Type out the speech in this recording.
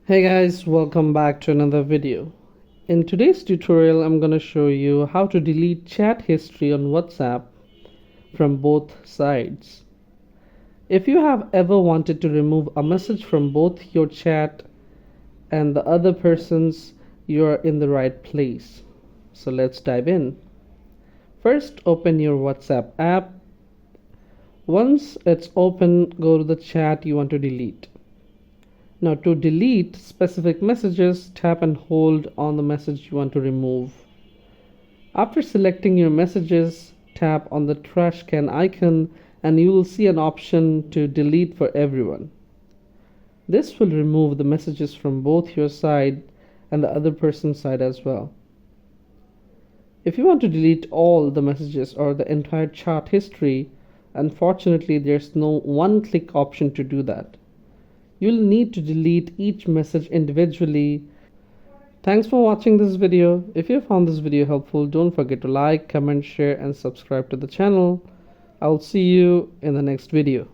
Hey guys, welcome back to another video. In today's tutorial, I'm going to show you how to delete chat history on WhatsApp from both sides. If you have ever wanted to remove a message from both your chat and the other person's, you're in the right place. So let's dive in. First, open your WhatsApp app. Once it's open, go to the chat you want to delete. Now to delete specific messages, tap and hold on the message you want to remove. After selecting your messages, tap on the trash can icon and you will see an option to delete for everyone. This will remove the messages from both your side and the other person's side as well. If you want to delete all the messages or the entire chat history, unfortunately there's no one-click option to do that. You'll need to delete each message individually. Thanks for watching this video. If you found this video helpful, don't forget to like, comment, share and subscribe to the channel. I'll see you in the next video.